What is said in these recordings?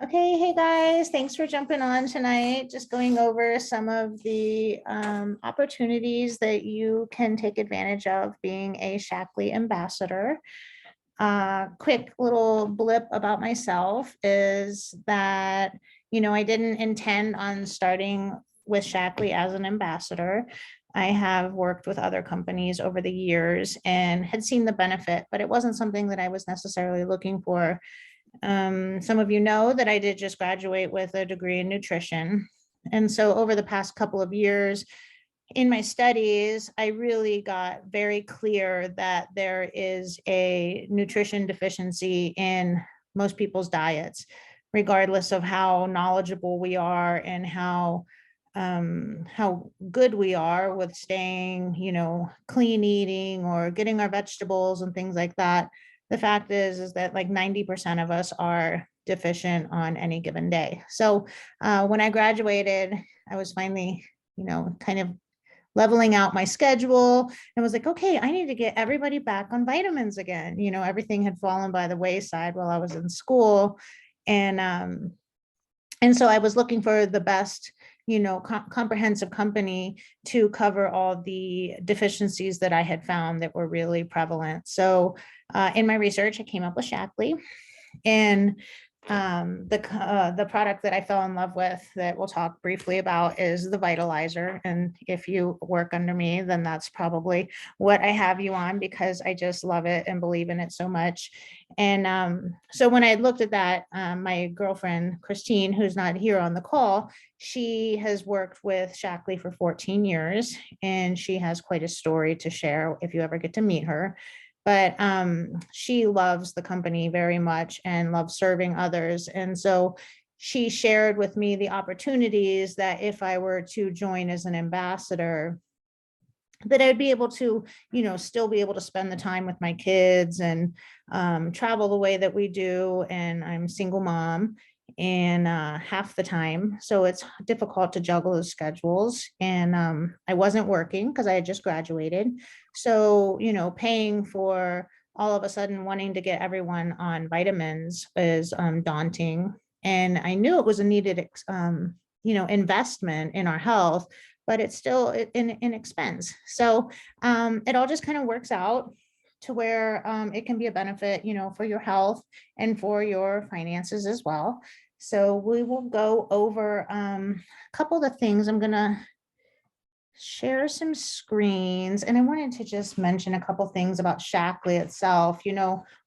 Okay, hey guys, thanks for jumping on tonight. Just going over some of the opportunities that you can take advantage of being a Shaklee ambassador. Quick little blip about myself is that, I didn't intend on starting with Shaklee as an ambassador. I have worked with other companies over the years and had seen the benefit, but it wasn't something that I was necessarily looking for. Some of you know that I did just graduate with a degree in nutrition. And so over the past couple of years in my studies, I really got very clear that there is a nutrition deficiency in most people's diets, regardless of how knowledgeable we are and how good we are with staying, clean eating or getting our vegetables and things like that. The fact is that like 90% of us are deficient on any given day. So when I graduated, I was finally, kind of leveling out my schedule and was like, okay, I need to get everybody back on vitamins again. Everything had fallen by the wayside while I was in school. And so I was looking for the best, comprehensive company to cover all the deficiencies that I had found that were really prevalent. So in my research, I came up with Shaklee. And the product that I fell in love with that we'll talk briefly about is the Vitalizer. And if you work under me, then that's probably what I have you on, because I just love it and believe in it so much. And so when I looked at that, my girlfriend, Christine, who's not here on the call, she has worked with Shaklee for 14 years, and she has quite a story to share if you ever get to meet her. But she loves the company very much and loves serving others. And so she shared with me the opportunities that if I were to join as an ambassador, that I'd be able to, still be able to spend the time with my kids and travel the way that we do. And I'm a single mom and half the time. So it's difficult to juggle the schedules. And I wasn't working because I had just graduated. So, paying for all of a sudden wanting to get everyone on vitamins is daunting. And I knew it was a needed, investment in our health, but it's still an expense. So it all just kind of works out to where it can be a benefit, for your health and for your finances as well. So we will go over a couple of things. I'm going to share some screens, and I wanted to just mention a couple things about Shaklee itself.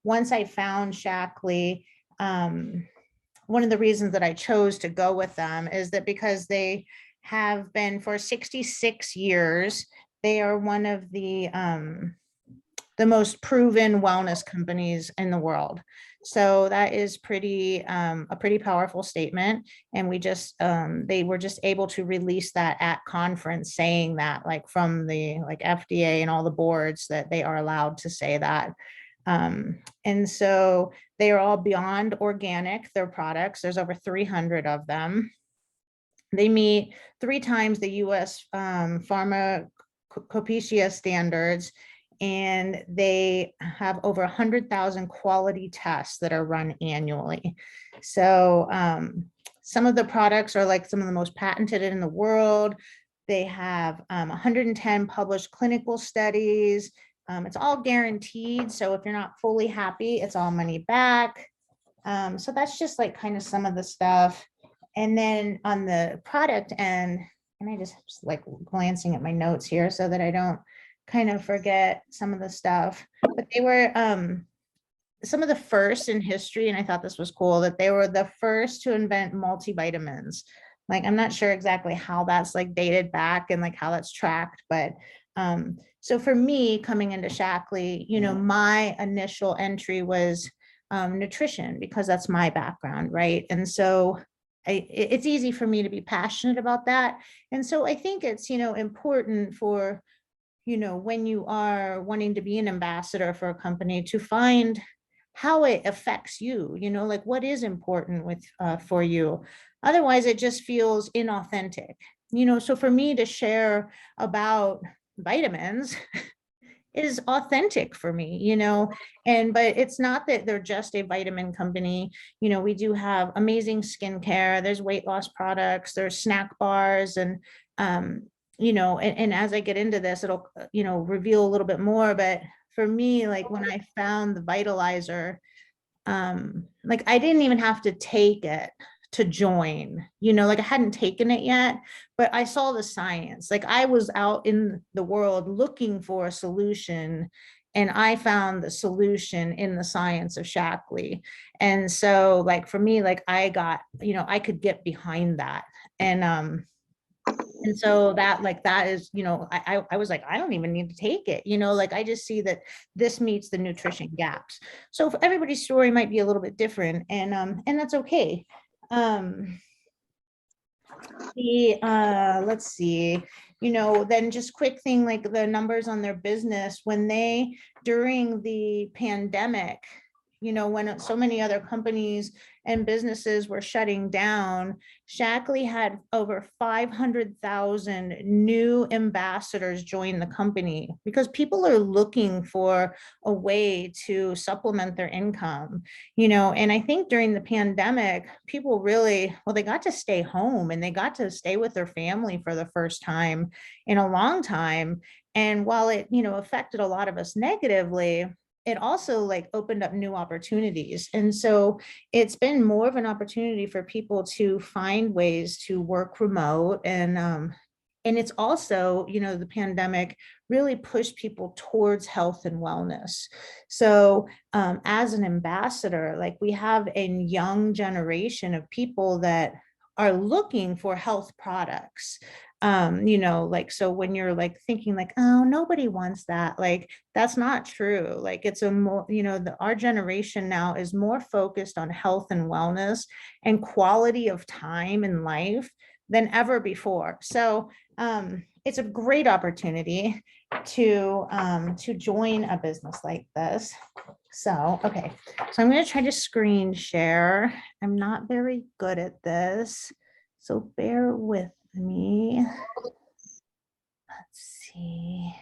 Once I found Shaklee, one of the reasons that I chose to go with them is that because they have been for 66 years, they are one of the most proven wellness companies in the world. So that is a pretty powerful statement. And they were just able to release that at conference, saying that, like, from the FDA and all the boards, that they are allowed to say that. And so they are all beyond organic, their products. There's over 300 of them. They meet 3 times the US Pharmacopeia standards, and they have over 100,000 quality tests that are run annually. So some of the products are like some of the most patented in the world. They have 110 published clinical studies. It's all guaranteed. So if you're not fully happy, it's all money back. So that's just like kind of some of the stuff. And then on the product end, and I just like glancing at my notes here so that I don't kind of forget some of the stuff, but they were some of the first in history. And I thought this was cool that they were the first to invent multivitamins. Like, I'm not sure exactly how that's like dated back and like how that's tracked, but so for me coming into Shaklee, my initial entry was nutrition, because that's my background, right? And so it's easy for me to be passionate about that. And so I think it's, important for, when you are wanting to be an ambassador for a company, to find how it affects you, like what is important for you. Otherwise, it just feels inauthentic. So for me to share about vitamins is authentic for me, but it's not that they're just a vitamin company. We do have amazing skincare, there's weight loss products, there's snack bars, and and as I get into this, it'll, reveal a little bit more. But for me, like when I found the Vitalizer, like I didn't even have to take it to join, like I hadn't taken it yet, but I saw the science. Like I was out in the world looking for a solution, and I found the solution in the science of Shaklee. And so like for me, like I got, I could get behind that. And so that is, I was like, I don't even need to take it, like I just see that this meets the nutrition gaps. So for everybody's story might be a little bit different, and that's okay. Um, let's see, then just quick thing, like the numbers on their business when they, during the pandemic, when so many other companies and businesses were shutting down, Shaklee had over 500,000 new ambassadors join the company because people are looking for a way to supplement their income, and I think during the pandemic, people really, well, they got to stay home and they got to stay with their family for the first time in a long time. And while it, affected a lot of us negatively, it also like opened up new opportunities. And so it's been more of an opportunity for people to find ways to work remote. And it's also, the pandemic really pushed people towards health and wellness. So as an ambassador, like we have a young generation of people that are looking for health products. Like, so when you're like thinking like, oh, nobody wants that, like, that's not true. Like it's a more, our generation now is more focused on health and wellness and quality of time in life than ever before. So it's a great opportunity to join a business like this. So, okay, so I'm going to try to screen share. I'm not very good at this, so bear with me. Let's see.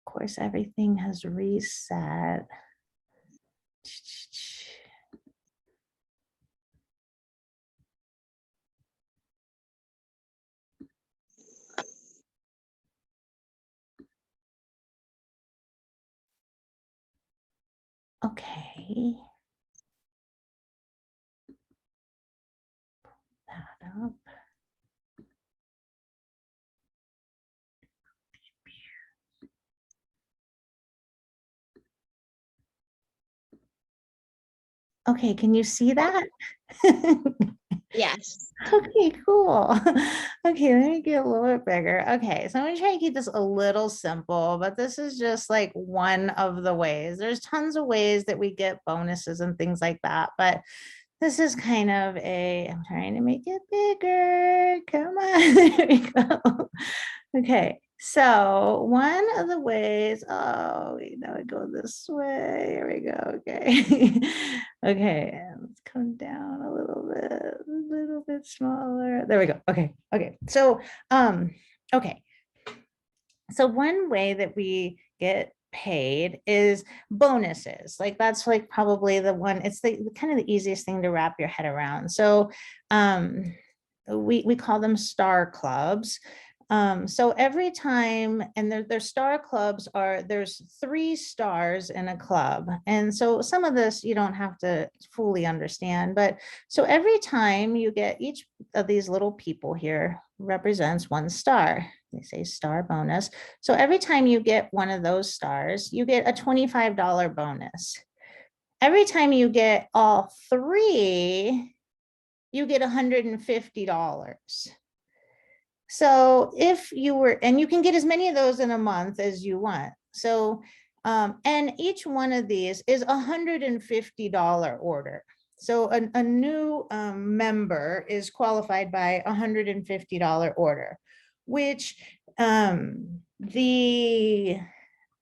Of course, everything has reset. Okay. That up. Okay, can you see that? Yes. Okay, cool. Okay, let me get a little bit bigger. Okay, so I'm gonna try to keep this a little simple, but this is just like one of the ways. There's tons of ways that we get bonuses and things like that, but this is kind of I'm trying to make it bigger. Come on, there we go. Okay, so one of the ways, oh, wait, now I go this way. Here we go. Okay. Okay, let's come down a little bit smaller. There we go. Okay. Okay. So, okay. So one way that we get paid is bonuses. Like that's like probably the one, it's the kind of the easiest thing to wrap your head around. So, we call them star clubs. So every time, and their star clubs there's 3 stars in a club. And so some of this you don't have to fully understand, but so every time you get, each of these little people here represents 1 star. They say star bonus. So every time you get one of those stars, you get a $25 bonus. Every time you get all 3, you get $150. So if you were, and you can get as many of those in a month as you want. So, and each one of these is $150 order. So a new member is qualified by $150 order, which the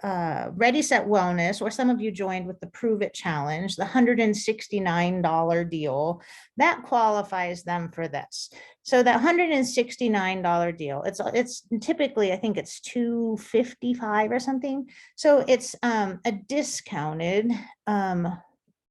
Ready Set Wellness, or some of you joined with the Prove It Challenge, the $169 deal, that qualifies them for this. So that $169 deal, it's typically, I think it's $255 or something. So it's a discounted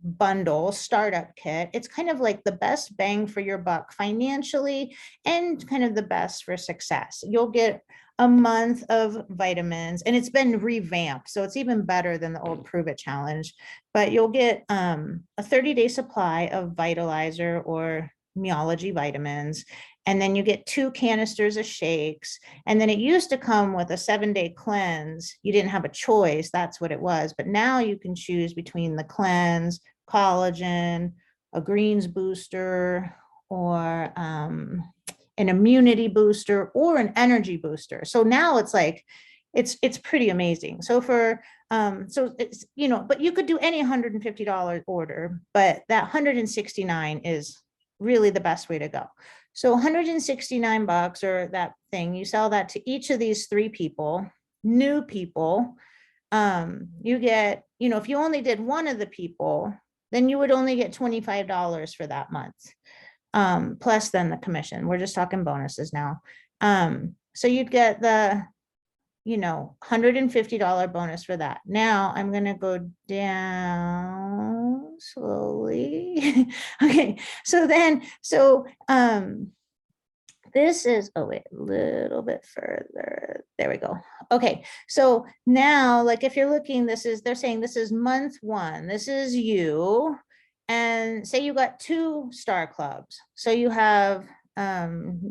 bundle startup kit. It's kind of like the best bang for your buck financially and kind of the best for success. You'll get a month of vitamins, and it's been revamped, so it's even better than the old Prove It Challenge. But you'll get a 30-day supply of Vitalizer or Meology vitamins, and then you get 2 canisters of shakes. And then it used to come with a 7-day cleanse. You didn't have a choice, that's what it was. But now you can choose between the cleanse, collagen, a greens booster, or an immunity booster, or an energy booster. So now it's like, it's pretty amazing. So for so it's, you know, but you could do any $150 order, but that 169 is really the best way to go. So 169 bucks, or that thing, you sell that to each of these 3 people, new people. You get, you know, if you only did one of the people, then you would only get $25 for that month. Plus then the commission. We're just talking bonuses now. So you'd get the, you know, $150 bonus for that. Now I'm going to go down slowly. Okay. So then, this is, oh wait, a little bit further. There we go. Okay. So now, like, if you're looking, they're saying this is month 1. This is you. And say you got 2 star clubs. So you have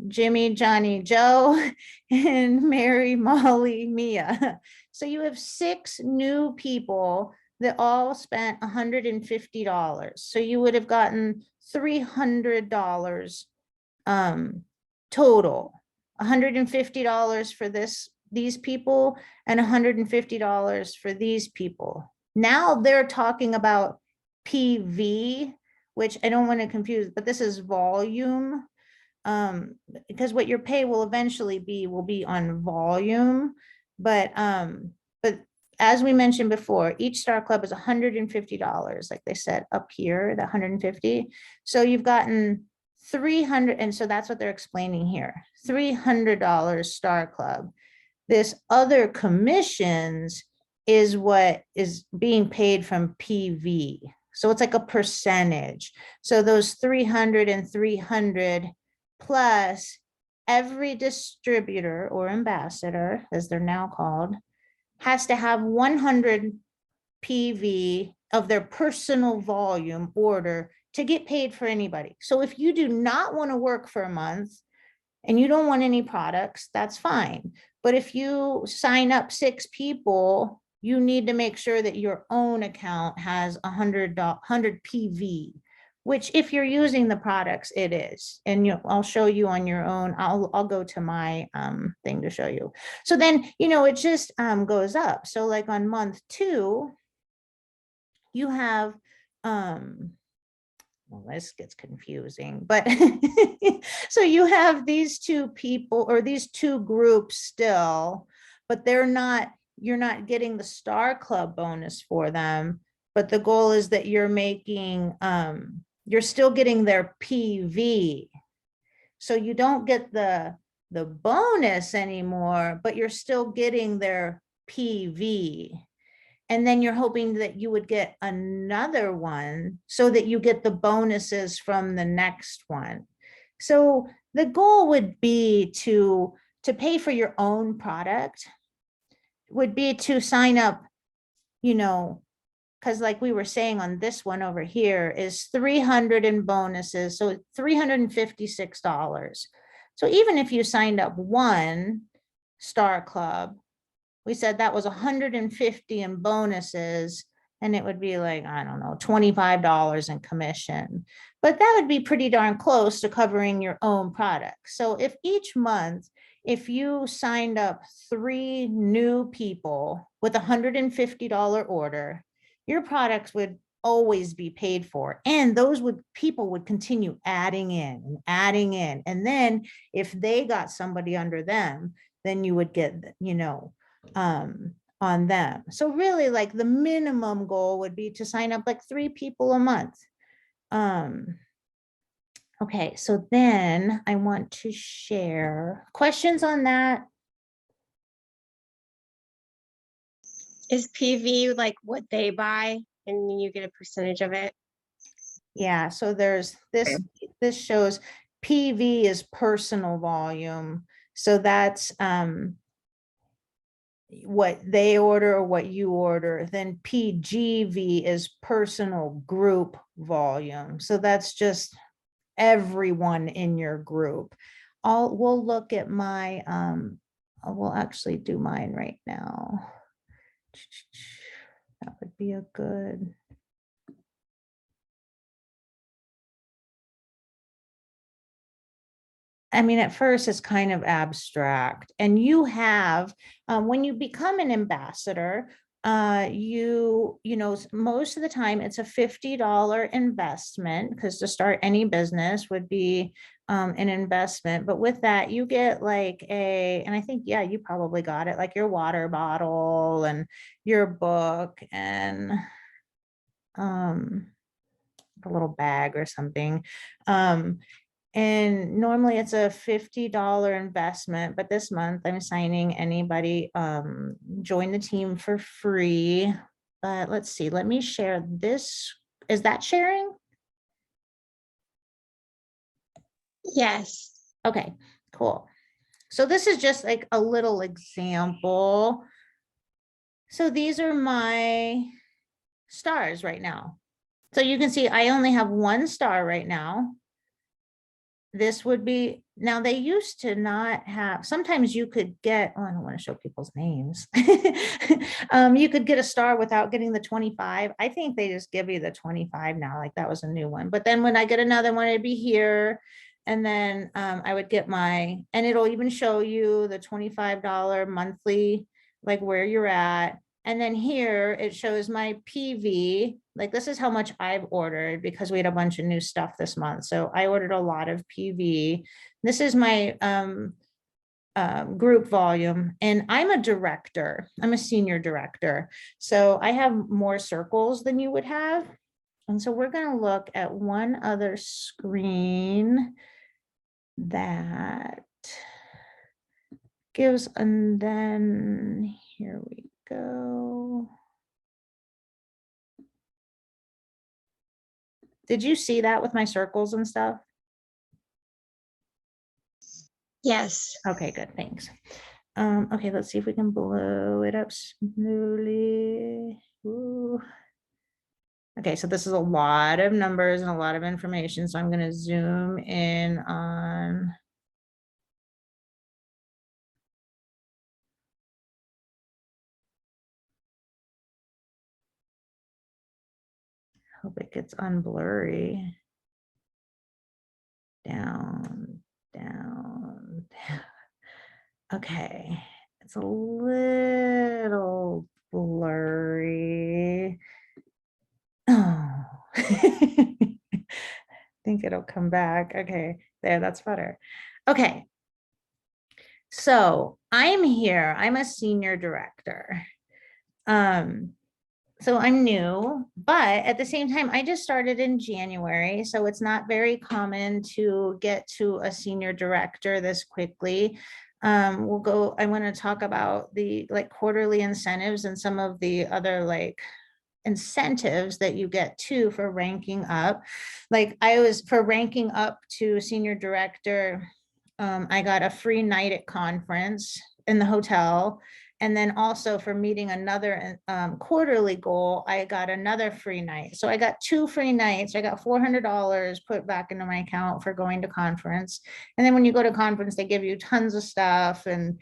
Jimmy, Johnny, Joe, and Mary, Molly, Mia. So you have 6 new people that all spent $150. So you would have gotten $300 total. $150 for these people, and $150 for these people. Now they're talking about PV, which I don't want to confuse, but this is volume, because what your pay will eventually will be on volume. But as we mentioned before, each Star Club is $150, like they said up here, the 150. So you've gotten 300, and so that's what they're explaining here. $300 Star Club. This other commissions is what is being paid from PV. So it's like a percentage. So those 300 and 300 plus every distributor or ambassador, as they're now called, has to have 100 PV of their personal volume order to get paid for anybody. So if you do not want to work for a month and you don't want any products, that's fine. But if you sign up 6 people, you need to make sure that your own account has 100 PV, which if you're using the products, it is. And I'll show you on your own. I'll go to my thing to show you. So then, it just goes up. So like on month 2, you have, well, this gets confusing, but so you have these 2 people or these 2 groups still, but you're not getting the Star Club bonus for them. But the goal is that you're making, you're still getting their PV. So you don't get the bonus anymore, but you're still getting their PV. And then you're hoping that you would get another one so that you get the bonuses from the next one. So the goal would be to pay for your own product, would be to sign up, because like we were saying on this one over here is 300 in bonuses. So $356. So even if you signed up 1 Star Club, we said that was 150 in bonuses, and it would be like, I don't know, $25 in commission. But that would be pretty darn close to covering your own product. So if each month, if you signed up 3 new people with $150 order, your products would always be paid for. And those people would continue adding in and adding in. And then if they got somebody under them, then you would get, on them. So really like the minimum goal would be to sign up like 3 people a month. Okay, so then I want to share questions on that. Is PV like what they buy and you get a percentage of it? Yeah, so there's this shows PV is personal volume. So that's what they order or what you order. Then PGV is personal group volume. So that's just everyone in your group. We'll look at my we'll actually do mine right now. That would be a good. I mean, at first it's kind of abstract, and you have, when you become an ambassador, you know, most of the time it's a $50 investment, because to start any business would be an investment. But with that, you get like and I think, yeah, you probably got it, like your water bottle and your book and a little bag or something. And normally it's a $50 investment, but this month I'm signing anybody, join the team for free. But let's see, let me share this. Is that sharing? Yes. Okay, cool. So this is just like a little example. So these are my stars right now. So you can see I only have 1 star right now. This would be, now they used to not have, sometimes you could get, oh, I don't want to show people's names. You could get a star without getting the 25. I think they just give you the 25 now, like that was a new one. But then when I get another one, it'd be here. And then I would get my, and it'll even show you the $25 monthly, like where you're at. And then here it shows my PV, like this is how much I've ordered because we had a bunch of new stuff this month. So I ordered a lot of PV. This is my group volume, and I'm a director. I'm a senior director. So I have more circles than you would have. And so we're going to look at one other screen that gives, and then here we go. Did you see that with my circles and stuff? Yes. Okay, good, thanks. Okay, let's see if we can blow it up smoothly. Ooh. Okay, so this is a lot of numbers and a lot of information, so I'm going to zoom in on. Hope it gets unblurry. Down, down, down. Okay, it's a little blurry. Oh. Think it'll come back. Okay, there, that's better. Okay. So I'm here. I'm a senior director. So I'm new, but at the same time, I just started in January, so it's not very common to get to a senior director this quickly. I want to talk about the like quarterly incentives and some of the other like incentives that you get too for ranking up. Like for ranking up to senior director, I got a free night at conference in the hotel. And then also for meeting another quarterly goal, I got another free night. So I got 2 free nights. I got $400 put back into my account for going to conference. And then when you go to conference, they give you tons of stuff, and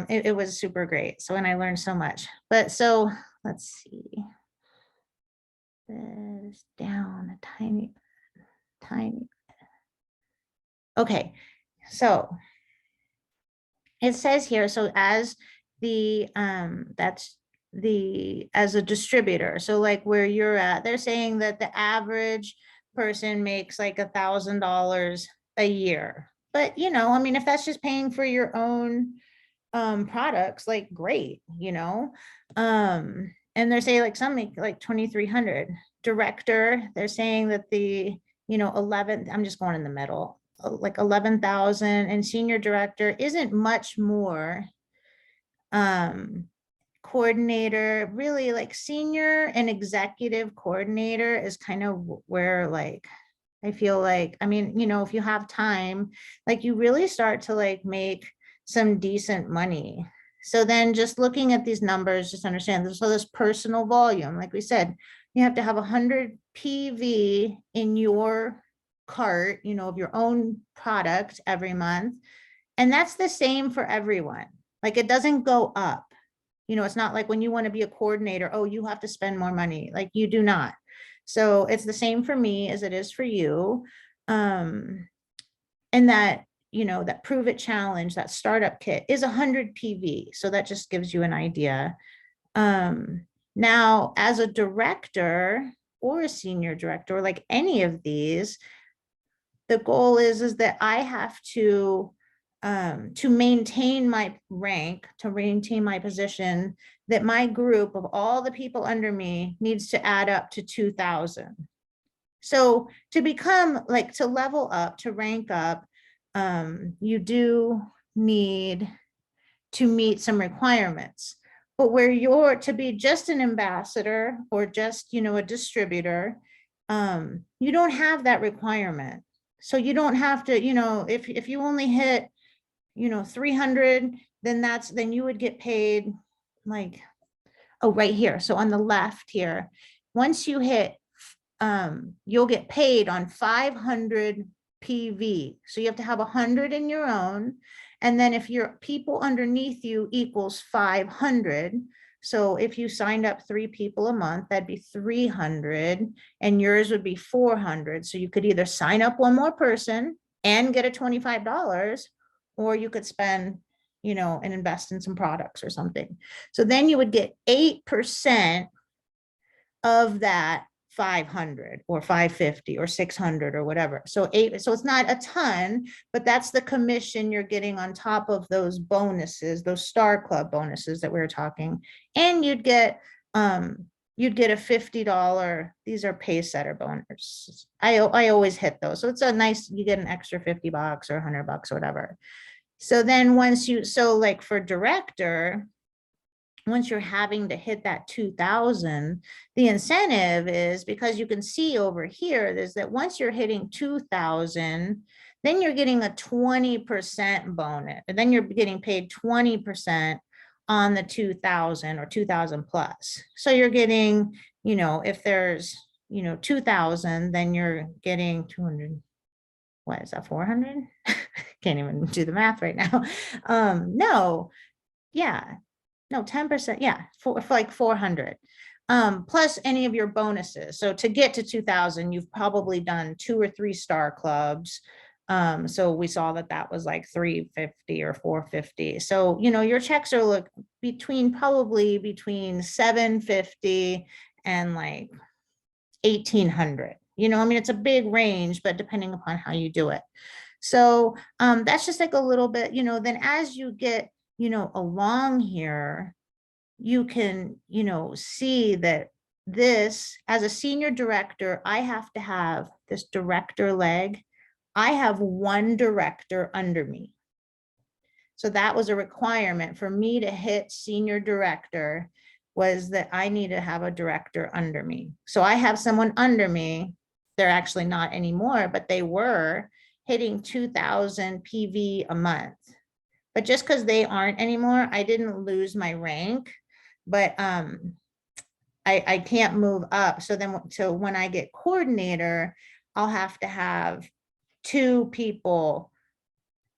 it was super great. So, and I learned so much. But so let's see. This down a tiny, tiny. Okay, so it says here, so as the that's the as a distributor, so like where you're at, they're saying that the average person makes like $1,000 a year. But you know, I mean, if that's just paying for your own products, like great, you know. And they're saying like some make like 2,300. Director, they're saying that the, you know, 11, I'm just going in the middle, like 11,000, and senior director isn't much more. Coordinator, really like senior and executive coordinator is kind of where like I feel like, I mean, you know, if you have time, like you really start to like make some decent money. So then just looking at these numbers, just understand this, so this personal volume, like we said, you have to have 100 PV in your cart, you know, of your own product every month. And that's the same for everyone. Like it doesn't go up. You know, it's not like when you want to be a coordinator, oh, you have to spend more money. Like you do not. So it's the same for me as it is for you. And that, you know, that Prove It challenge, that startup kit is 100 PV. So that just gives you an idea. Now, as a director or a senior director, like any of these, the goal is that I have to maintain my rank, to maintain my position, that my group of all the people under me needs to add up to 2,000. So to become like, to level up, to rank up, you do need to meet some requirements. But where you're to be just an ambassador or just, you know, a distributor, you don't have that requirement. So you don't have to, you know, if you only hit, you know, 300, then you would get paid like, oh, right here. So on the left here, once you hit, you'll get paid on 500 PV. So you have to have 100 in your own. And then if your people underneath you equals 500, so if you signed up 3 people a month, that'd be 300, and yours would be 400. So you could either sign up one more person and get a $25, or you could spend, you know, and invest in some products or something. So then you would get 8% of that 500 or 550 or 600 or whatever. So it's not a ton, but that's the commission you're getting on top of those bonuses, those Star Club bonuses that we were talking. And you'd get a $50, these are Pacesetter bonuses. I always hit those. So it's a nice, you get an extra $50 or $100 or whatever. So then so like for director, once you're having to hit that 2,000, the incentive is, because you can see over here, is that once you're hitting 2,000, then you're getting a 20% bonus, and then you're getting paid 20% on the 2,000 or 2,000 plus. So you're getting, you know, if there's, you know, 2,000, then you're getting 200. What is that, 400? Can't even do the math right now. No, yeah, no, 10%, yeah, for like 400. Plus any of your bonuses. So to get to 2,000, you've probably done 2 or 3 Star Clubs. So we saw that was like 350 or 450. So, you know, your checks are probably between 750 and like 1,800. You know, I mean, it's a big range, but depending upon how you do it. So that's just like a little bit, you know, then as you get, you know, along here, you can, you know, see that this, as a senior director, I have to have this director leg. I have 1 director under me. So that was a requirement for me to hit senior director, was that I need to have a director under me. So I have someone under me. They're actually not anymore, but they were hitting 2,000 PV a month. But just because they aren't anymore, I didn't lose my rank, but I can't move up. So then, so when I get coordinator, I'll have to have 2 people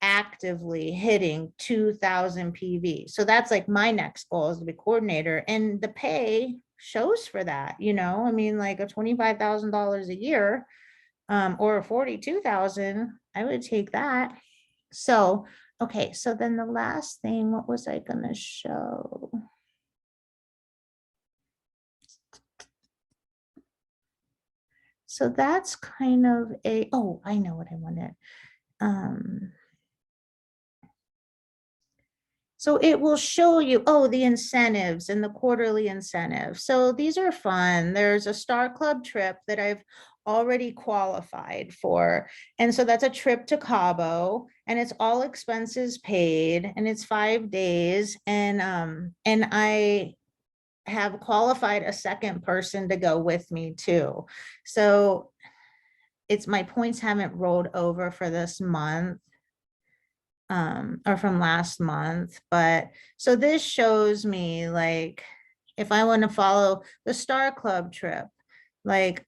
actively hitting 2,000 PV. So that's like my next goal, is to be coordinator, and the pay shows for that, you know, I mean, like a $25,000 a year, or 42,000, I would take that. So, okay, so then the last thing, what was I gonna show? So that's kind of oh, I know what I wanted. So it will show you, oh, the incentives and the quarterly incentives. So these are fun. There's a Star Club trip that I've already qualified for. And so that's a trip to Cabo, and it's all expenses paid, and it's 5 days. And I have qualified a second person to go with me too. So it's, my points haven't rolled over for this month, or from last month, but so this shows me like, if I want to follow the Star Club trip, like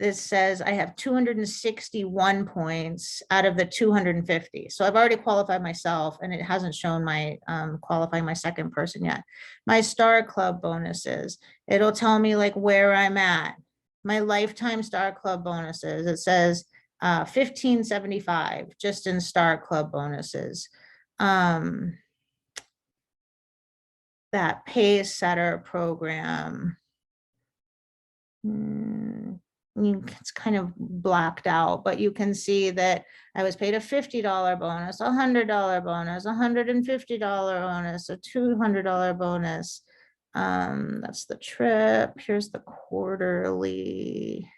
this says I have 261 points out of the 250. So I've already qualified myself, and it hasn't shown my qualifying my second person yet. My Star Club bonuses, it'll tell me like where I'm at. My lifetime Star Club bonuses, it says 1575 just in Star Club bonuses. That Pace Setter program, it's kind of blacked out, but you can see that I was paid a $50 bonus, a $100 bonus, $150 bonus, a $200 bonus. That's the trip. Here's the quarterly.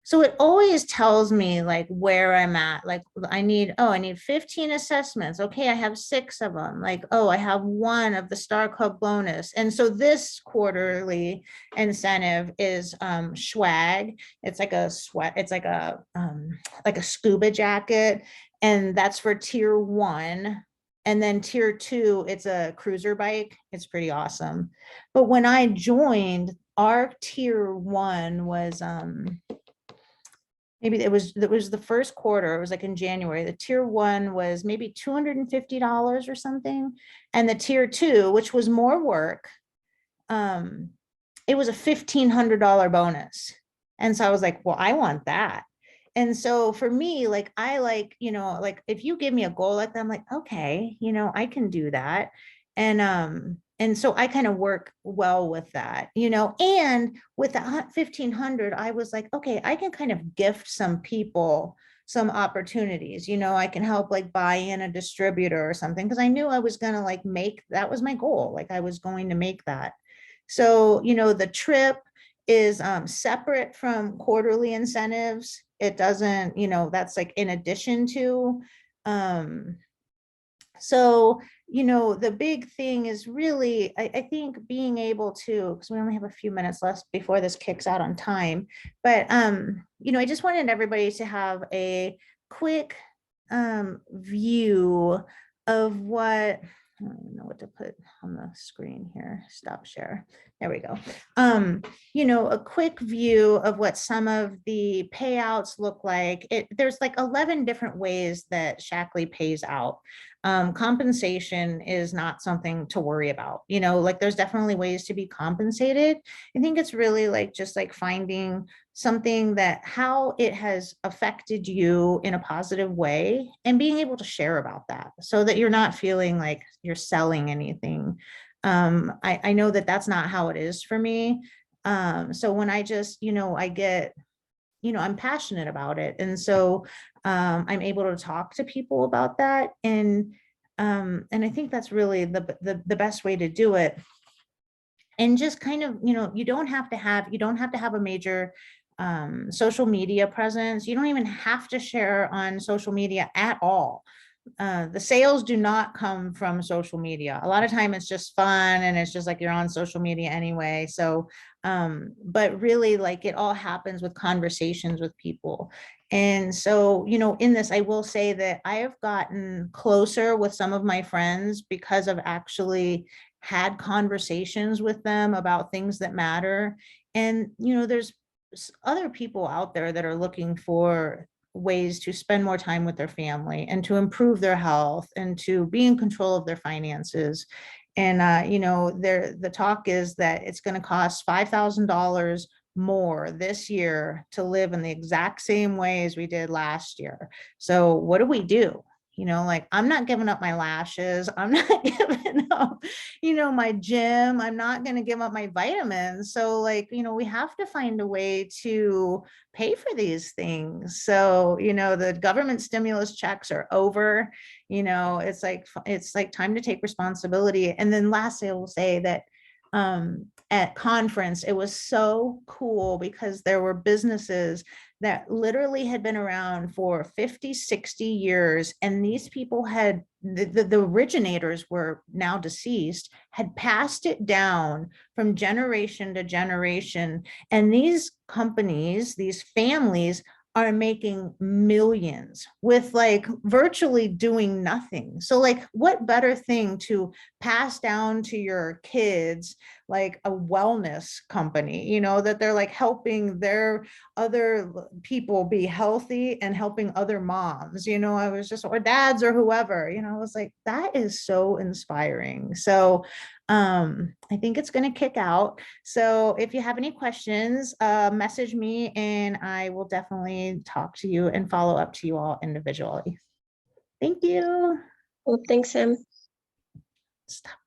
So it always tells me like where I'm at. Like I need 15 assessments. Okay, I have 6 of them. Like, oh, I have 1 of the Star Club bonus. And so this quarterly incentive is swag. It's like a sweat, it's like a scuba jacket. And that's for tier 1. And then tier 2, it's a cruiser bike. It's pretty awesome. But when I joined, our tier 1 was maybe it was the first quarter, it was like in January. The tier 1 was maybe $250 or something. And the tier 2, which was more work, it was a $1,500 bonus. And so I was like, well, I want that. And so for me, like, I like, like if you give me a goal like that, I'm like, okay, I can do that. And so I kind of work well with that, and with the 1,500, I was like, okay, I can kind of gift some people some opportunities, I can help like buy in a distributor or something, because I knew I was going to like that was my goal. Like I was going to make that. So, the trip is separate from quarterly incentives. It doesn't, that's like in addition to, so, the big thing is really, I think being able to, because we only have a few minutes left before this kicks out on time, but, I just wanted everybody to have a quick view of what, I don't even know what to put on the screen here. Stop share. There we go. A quick view of what some of the payouts look like. There's like 11 different ways that Shaklee pays out. Compensation is not something to worry about. Like there's definitely ways to be compensated. I think it's really like just like finding something that how it has affected you in a positive way and being able to share about that so that you're not feeling like you're selling anything. I know that that's not how it is for me. So when I just, I get, I'm passionate about it. And so I'm able to talk to people about that. And I think that's really the best way to do it. And just kind of, you don't have to have a major social media presence. You don't even have to share on social media at all. The sales do not come from social media. A lot of time it's just fun and it's just like you're on social media anyway. So, but really like it all happens with conversations with people. And so, in this, I will say that I have gotten closer with some of my friends because I've actually had conversations with them about things that matter. And, there's other people out there that are looking for ways to spend more time with their family and to improve their health and to be in control of their finances. And, the talk is that it's going to cost $5,000 more this year to live in the exact same way as we did last year. So what do? you know, like I'm not giving up my lashes. I'm not giving up, you know, my gym. I'm not going to give up my vitamins. So like, you know, we have to find a way to pay for these things. So, you know, the government stimulus checks are over, you know, it's like time to take responsibility. And then lastly, I will say that at conference, it was so cool because there were businesses that literally had been around for 50, 60 years. And these people had, the originators were now deceased, had passed it down from generation to generation. And these companies, these families are making millions with like virtually doing nothing. So like what better thing to pass down to your kids, like a wellness company, you know, that they're like helping their other people be healthy and helping other moms, you know, I was just, or dads or whoever, you know, I was like, that is so inspiring. So I think it's going to kick out. So if you have any questions, message me and I will definitely talk to you and follow up to you all individually. Thank you. Well, thanks, Sam. Stop.